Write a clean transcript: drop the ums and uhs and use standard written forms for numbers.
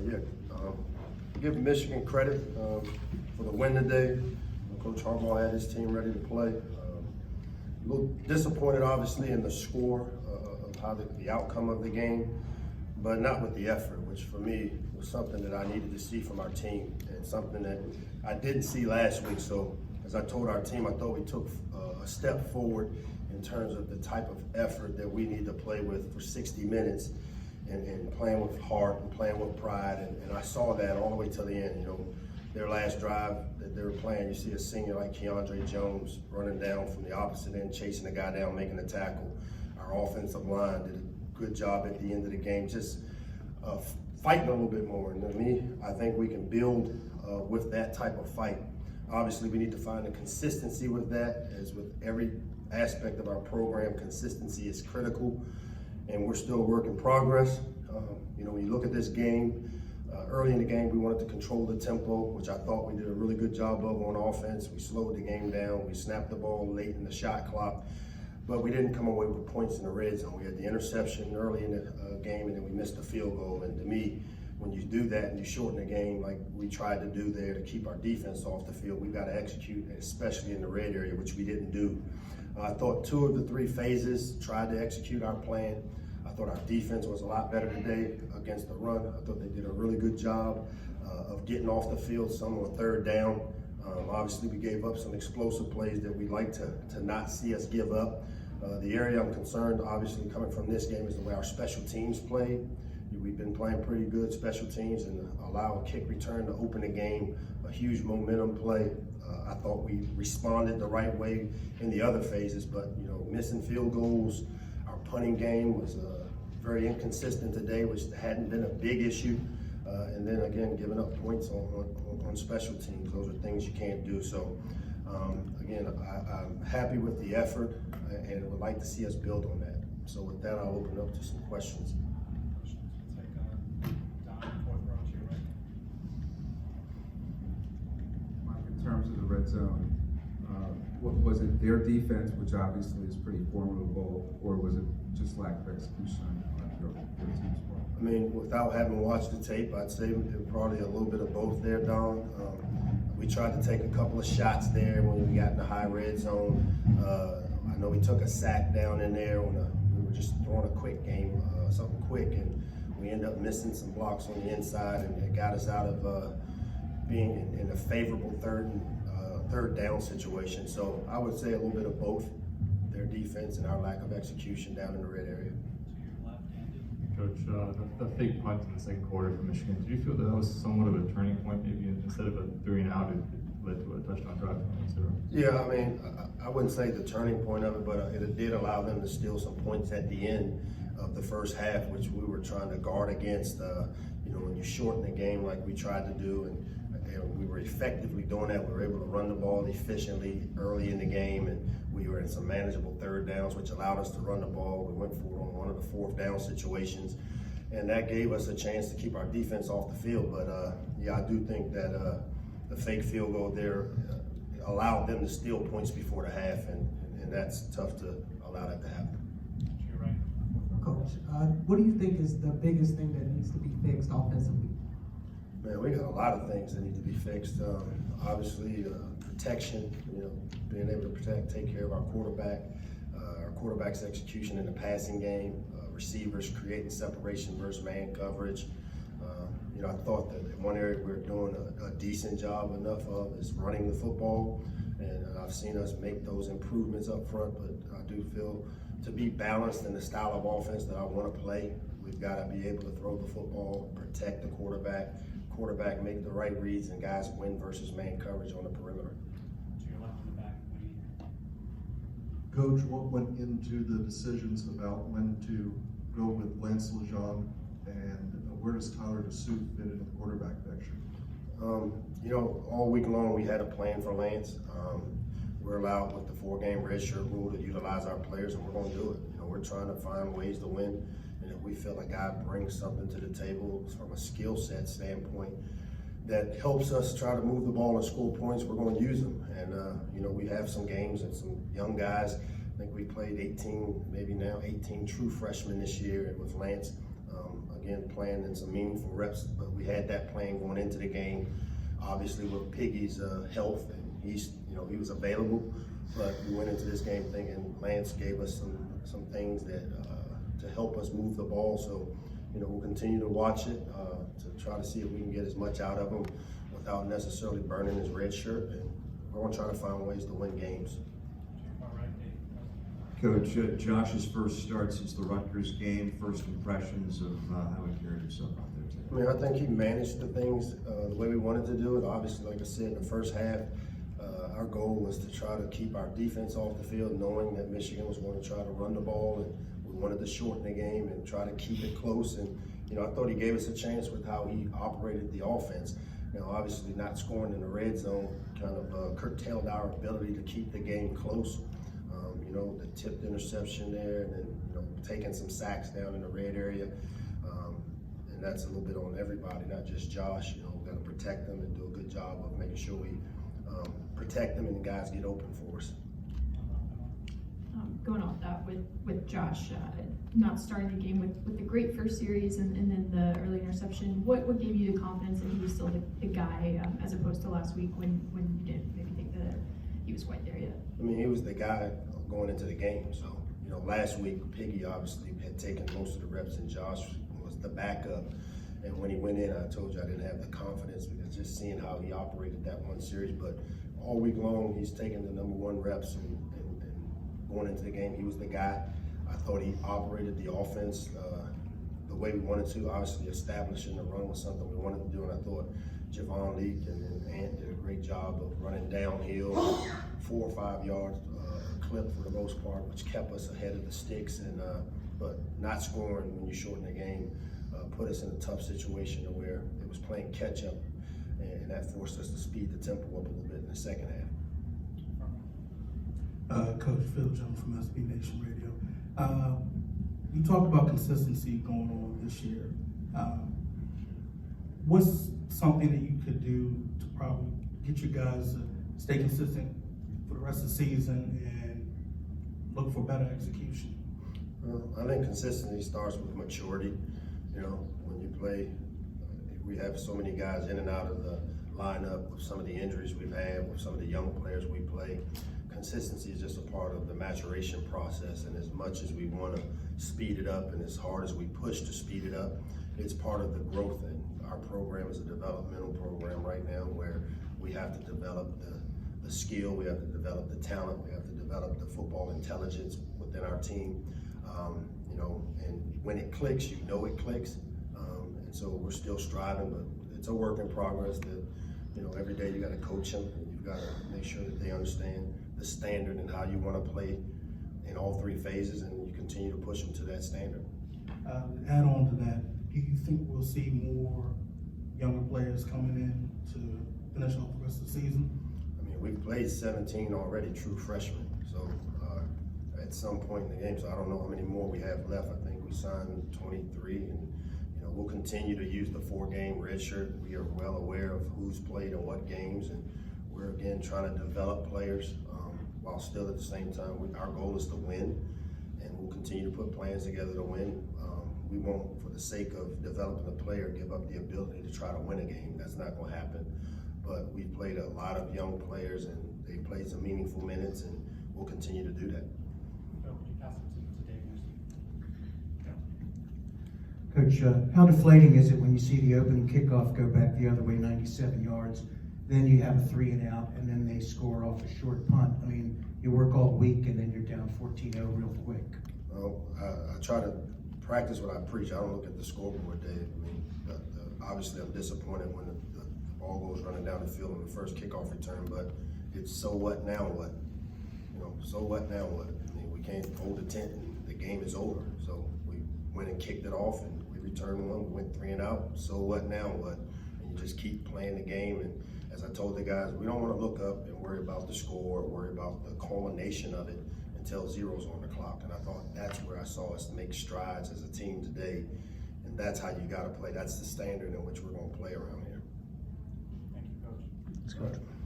Yeah, give Michigan credit for the win today. Coach Harbaugh had his team ready to play. A little disappointed, obviously, in the score of how the outcome of the game, but not with the effort, which for me was something that I needed to see from our team and something that I didn't see last week. So as I told our team, I thought we took a step forward in terms of the type of effort that we need to play with for 60 minutes and playing with heart and playing with pride. And I saw that all the way to the end. You know, their last drive that they were playing, you see a senior like Keandre Jones running down from the opposite end, chasing the guy down, making a tackle. Our offensive line did a good job at the end of the game, just fighting a little bit more. And to me, I think we can build with that type of fight. Obviously, we need to find a consistency with that. As with every aspect of our program, consistency is critical, and we're still a work in progress. You know, when you look at this game, early in the game, we wanted to control the tempo, which I thought we did a really good job of on offense. We slowed the game down. We snapped the ball late in the shot clock, but we didn't come away with points in the red zone. We had the interception early in the game, and then we missed the field goal. And to me, when you do that and you shorten the game like we tried to do there to keep our defense off the field, we've got to execute, especially in the red area, which we didn't do. I thought 2 of the 3 phases tried to execute our plan. I thought our defense was a lot better today against the run. I thought they did a really good job of getting off the field, some on 3rd down. Obviously, we gave up some explosive plays that we'd like to not see us give up. The area I'm concerned, obviously, coming from this game is the way our special teams played. We've been playing pretty good special teams and allow a kick return to open the game, a huge momentum play. I thought we responded the right way in the other phases, but you know, missing field goals. Our punting game was very inconsistent today, which hadn't been a big issue. And then again, giving up points on special teams. Those are things you can't do. So again, I'm happy with the effort and would like to see us build on that. So with that, I'll open up to some questions. In terms of the red zone, was it their defense, which obviously is pretty formidable, or was it just lack of execution on your team's part? I mean, without having watched the tape, I'd say probably a little bit of both there, Don. We tried to take a couple of shots there when we got in the high red zone. I know we took a sack down in there when we were just throwing a quick game, something quick, and we ended up missing some blocks on the inside, and it got us out of being in a favorable third down situation. So I would say a little bit of both, their defense and our lack of execution down in the red area. Coach, the fake punt in the second quarter for Michigan, did you feel that was somewhat of a turning point? Maybe instead of a 3 and out, it led to a touchdown drive? Yeah, I mean, I wouldn't say the turning point of it, but it did allow them to steal some points at the end of the first half, which we were trying to guard against. You know, when you shorten the game like we tried to do, and we were effectively doing that. We were able to run the ball efficiently early in the game, and we were in some manageable 3rd downs, which allowed us to run the ball. We went for it on one of the 4th down situations, and that gave us a chance to keep our defense off the field. But yeah, I do think that the fake field goal there allowed them to steal points before the half, and that's tough to allow that to happen. Coach, what do you think is the biggest thing that needs to be fixed offensively? Man, we got a lot of things that need to be fixed. Obviously, protection, you know, being able to protect, take care of our quarterback's execution in the passing game, receivers creating separation versus man coverage. You know, I thought that one area we're doing a decent job enough of is running the football, and I've seen us make those improvements up front, but I do feel to be balanced in the style of offense that I want to play, we've got to be able to throw the football, protect the quarterback, make the right reads, and guys win versus man coverage on the perimeter. To your left in the back, Coach, what went into the decisions about when to go with Lance Lejeune, and where does Tyler DeSuit fit into the quarterback picture? You know, all week long we had a plan for Lance. We're allowed with the 4-game redshirt rule to utilize our players, and we're going to do it. You know, we're trying to find ways to win, and if we feel a guy brings something to the table from a skill set standpoint that helps us try to move the ball and score points, we're going to use them. And you know, we have some games and some young guys. I think we played 18, maybe now 18 true freshmen this year, and with Lance. again, playing in some meaningful reps, but we had that plan going into the game. Obviously with Piggy's health, and he was available, but we went into this game thinking Lance gave us some things that to help us move the ball. So, we'll continue to watch it to try to see if we can get as much out of him without necessarily burning his red shirt. And we're going to try to find ways to win games. Coach, Josh's first start since the Rutgers game, first impressions of how he carried himself out there today? I mean, I think he managed the things the way we wanted to do it. Obviously, like I said, in the first half, our goal was to try to keep our defense off the field, knowing that Michigan was going to try to run the ball, and we wanted to shorten the game and try to keep it close. And I thought he gave us a chance with how he operated the offense. Obviously, not scoring in the red zone kind of curtailed our ability to keep the game close. The tipped interception there, and then taking some sacks down in the red area, and that's a little bit on everybody, not just Josh. We've got to protect them and do a good job of making sure we protect them and the guys get open for us. Going off that with Josh not starting the game with the great first series and then the early interception, what gave you the confidence that he was still the guy as opposed to last week when you didn't maybe think that he was quite there yet? I mean, he was the guy going into the game. So, last week, Piggy obviously had taken most of the reps and Josh was the backup. And when he went in, I told you I didn't have the confidence because just seeing how he operated that one series. But all week long, he's taken the #1 reps and going into the game, he was the guy. I thought he operated the offense the way we wanted to. Obviously, establishing the run was something we wanted to do, and I thought Javon Leak and Ant did a great job of running downhill, 4 or 5 yards clip for the most part, which kept us ahead of the sticks. And but not scoring when you shorten the game put us in a tough situation where it was playing catch up, and that forced us to speed the tempo up a little bit in the second half. Coach Phil Jones from SB Nation Radio. You talked about consistency going on this year. What's something that you could do to probably get you guys to stay consistent for the rest of the season and look for better execution? Well, I think consistency starts with maturity. When you play, we have so many guys in and out of the lineup with some of the injuries we've had, with some of the young players we play. Consistency is just a part of the maturation process, and as much as we want to speed it up and as hard as we push to speed it up, it's part of the growth. And our program is a developmental program right now where we have to develop the skill, we have to develop the talent, we have to develop the football intelligence within our team. And when it clicks, it clicks. And so we're still striving, but it's a work in progress that, every day you got to coach them, and you've got to make sure that they understand the standard and how you want to play in all 3 phases, and you continue to push them to that standard. Add on to that, do you think we'll see more younger players coming in to finish off the rest of the season? I mean, we've played 17 already true freshmen, so at some point in the game, so I don't know how many more we have left. I think we signed 23, and we'll continue to use the 4-game redshirt. We are well aware of who's played in what games, and we're again trying to develop players while still at the same time, our goal is to win, and we'll continue to put plans together to win. We won't, for the sake of developing a player, give up the ability to try to win a game. That's not going to happen. But we've played a lot of young players, and they played some meaningful minutes, and we'll continue to do that. Phil, would you pass it to Dave Coach, Newsom? how deflating is it when you see the opening kickoff go back the other way 97 yards, then you have a 3 and out, and then they score off a short punt? I mean, you work all week and then you're down 14-0 real quick. Well, I try to practice what I preach. I don't look at the scoreboard, Dave. I mean, obviously I'm disappointed when the ball goes running down the field on the first kickoff return, but it's so what, now what? So what, now what? I mean, we can't hold the tent and the game is over. So we went and kicked it off and we returned one, we went 3 and out. So what, now what? And you just keep playing the game. And as I told the guys, we don't want to look up and worry about the score or worry about the culmination of it until 0's on the clock. And I thought that's where I saw us make strides as a team today. And that's how you got to play. That's the standard in which we're going to play around here. Thank you, Coach. That's good.